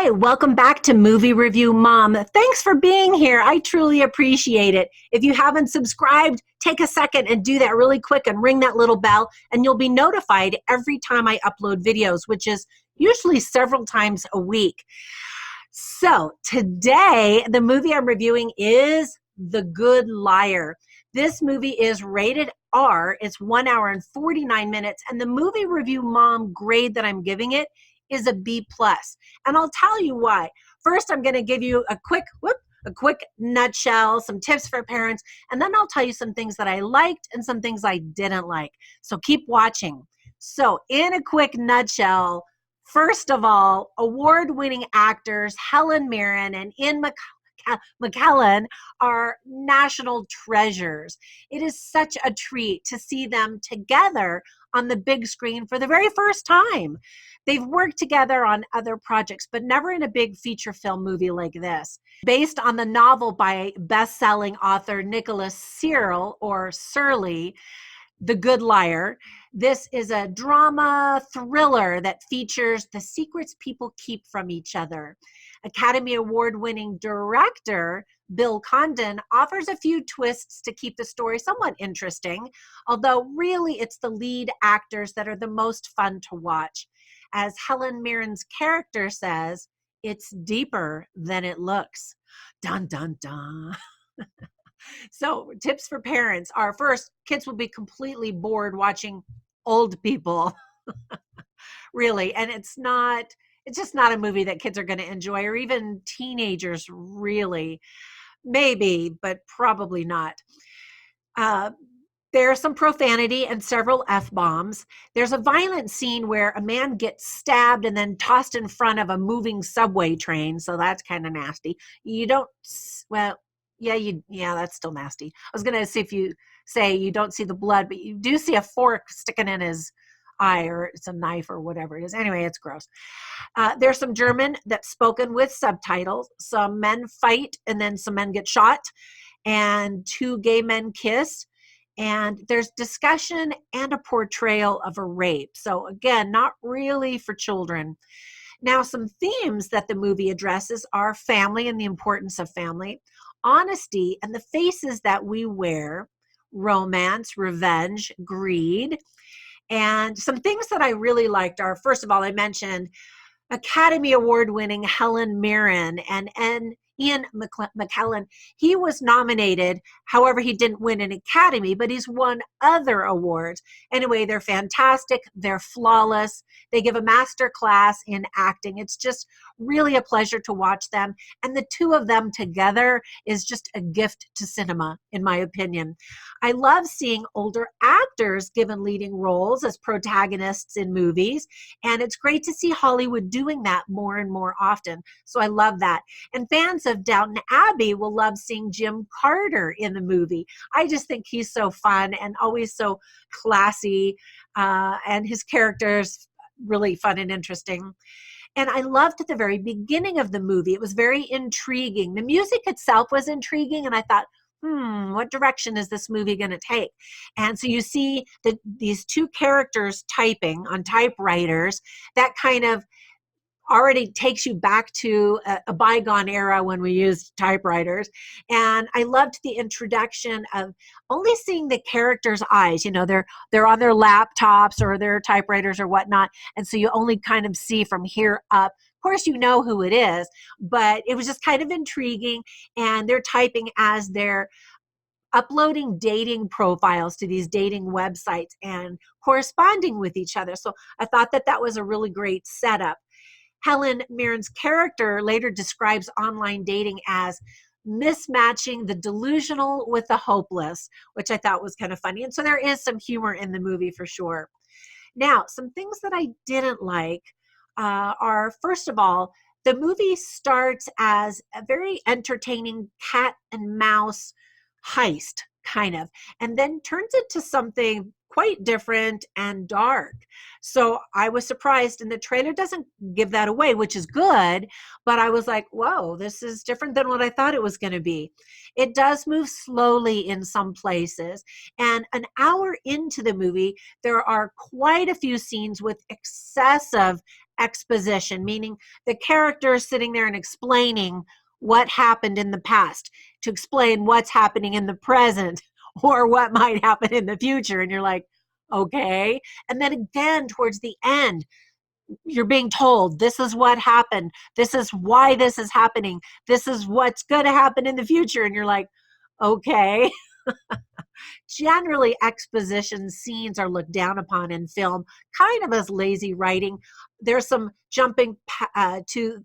Hi, welcome back to Movie Review Mom. Thanks for being here. I truly appreciate it. If you haven't subscribed, take a second and do that really quick and ring that little bell, and you'll be notified every time I upload videos, which is usually several times a week. So today, the movie I'm reviewing is The Good Liar. This movie is rated R. It's 1 hour and 49 minutes, and the Movie Review Mom grade that I'm giving it is a B+. And I'll tell you why. First, I'm going to give you a quick nutshell, some tips for parents, and then I'll tell you some things that I liked and some things I didn't like. So keep watching. So in a quick nutshell, first of all, award-winning actors Helen Mirren and Ian McKellen are national treasures. It is such a treat to see them together on the big screen for the very first time. They've worked together on other projects, but never in a big feature film movie like this. Based on the novel by best-selling author Nicholas Searle, The Good Liar, this is a drama thriller that features the secrets people keep from each other. Academy Award-winning director Bill Condon offers a few twists to keep the story somewhat interesting, although really it's the lead actors that are the most fun to watch. As Helen Mirren's character says, it's deeper than it looks. Dun, dun, dun. So tips for parents are, first, kids will be completely bored watching old people. Really. And it's just not a movie that kids are going to enjoy, or even teenagers, really. Maybe, but probably not. There's some profanity and several F-bombs. There's a violent scene where a man gets stabbed and then tossed in front of a moving subway train. So that's kind of nasty. That's still nasty. I was going to see if you say you don't see the blood, but you do see a fork sticking in his eye, or it's a knife or whatever it is. Anyway, it's gross. There's some German that's spoken with subtitles. Some men fight and then some men get shot, and two gay men kiss. And there's discussion and a portrayal of a rape. So again, not really for children. Now, some themes that the movie addresses are family and the importance of family, honesty and the faces that we wear, romance, revenge, greed. And some things that I really liked are, first of all, I mentioned Academy Award-winning Helen Mirren and Ian McKellen. He was nominated, however, he didn't win an Academy, but he's won other awards. Anyway, they're fantastic. They're flawless. They give a master class in acting. It's just really a pleasure to watch them. And the two of them together is just a gift to cinema, in my opinion. I love seeing older actors given leading roles as protagonists in movies. And it's great to see Hollywood doing that more and more often. So I love that. And fans of Downton Abbey will love seeing Jim Carter in the movie. I just think he's so fun and always so classy, and his character's really fun and interesting. And I loved at the very beginning of the movie. It was very intriguing. The music itself was intriguing, and I thought, what direction is this movie going to take? And so you see these two characters typing on typewriters. That kind of already takes you back to a bygone era when we used typewriters. And I loved the introduction of only seeing the characters' eyes. They're on their laptops or their typewriters or whatnot. And so you only kind of see from here up. Of course, you know who it is, but it was just kind of intriguing. And they're typing as they're uploading dating profiles to these dating websites and corresponding with each other. So I thought that was a really great setup. Helen Mirren's character later describes online dating as mismatching the delusional with the hopeless, which I thought was kind of funny. And so there is some humor in the movie for sure. Now, some things that I didn't like are, first of all, the movie starts as a very entertaining cat and mouse heist, kind of, and then turns it to something quite different and dark. So I was surprised, and the trailer doesn't give that away, which is good, but I was like, whoa, this is different than what I thought it was going to be. It does move slowly in some places, and an hour into the movie, there are quite a few scenes with excessive exposition, meaning the character is sitting there and explaining what happened in the past to explain what's happening in the present or what might happen in the future. And you're like, okay. And then again, towards the end, you're being told this is what happened. This is why this is happening. This is what's going to happen in the future. And you're like, okay. Generally, exposition scenes are looked down upon in film, kind of as lazy writing. There's some jumping to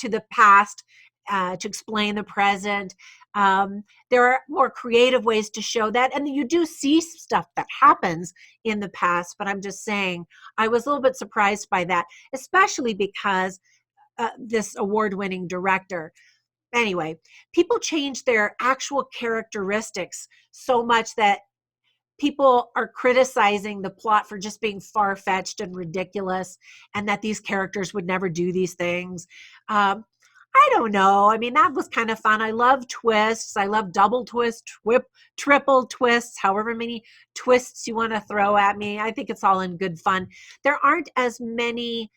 the past to explain the present. There are more creative ways to show that, and you do see stuff that happens in the past. But I'm just saying, I was a little bit surprised by that, especially because this award-winning director. Anyway, people change their actual characteristics so much that people are criticizing the plot for just being far-fetched and ridiculous, and that these characters would never do these things. I don't know. I mean, that was kind of fun. I love twists. I love double twists, triple twists, however many twists you want to throw at me. I think it's all in good fun. There aren't as many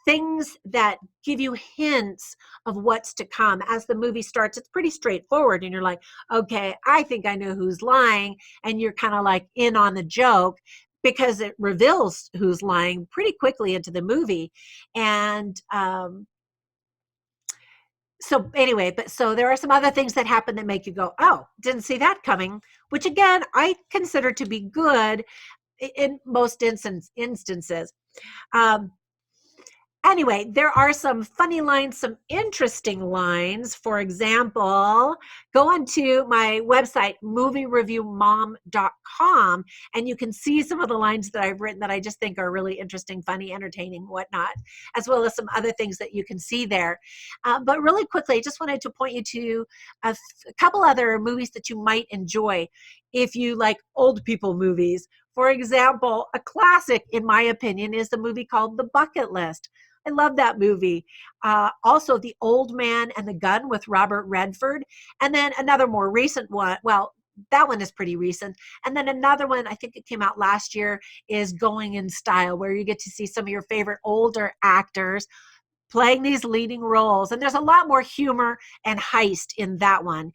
things that give you hints of what's to come. As the movie starts, it's pretty straightforward, and you're like, okay, I think I know who's lying, and you're kind of like in on the joke because it reveals who's lying pretty quickly into the movie. And so anyway, but so there are some other things that happen that make you go, oh, didn't see that coming, which again, I consider to be good in most instances. Um, Anyway, there are some funny lines, some interesting lines. For example, go onto my website, moviereviewmom.com, and you can see some of the lines that I've written that I just think are really interesting, funny, entertaining, whatnot, as well as some other things that you can see there. But really quickly, I just wanted to point you to a couple other movies that you might enjoy if you like old people movies. For example, a classic, in my opinion, is the movie called The Bucket List. I love that movie. Also, The Old Man and the Gun with Robert Redford. And then another more recent one. Well, that one is pretty recent. And then another one, I think it came out last year, is Going in Style, where you get to see some of your favorite older actors playing these leading roles. And there's a lot more humor and heist in that one.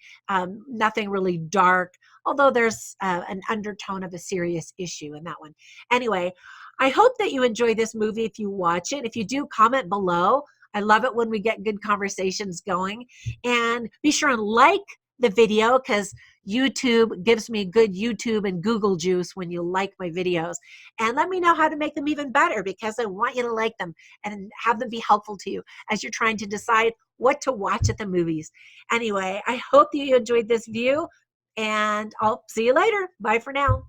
Nothing really dark, although there's an undertone of a serious issue in that one. Anyway, I hope that you enjoy this movie if you watch it. If you do, comment below. I love it when we get good conversations going. And be sure and like the video, because YouTube gives me good YouTube and Google juice when you like my videos. And let me know how to make them even better, because I want you to like them and have them be helpful to you as you're trying to decide what to watch at the movies. Anyway, I hope that you enjoyed this view, and I'll see you later. Bye for now.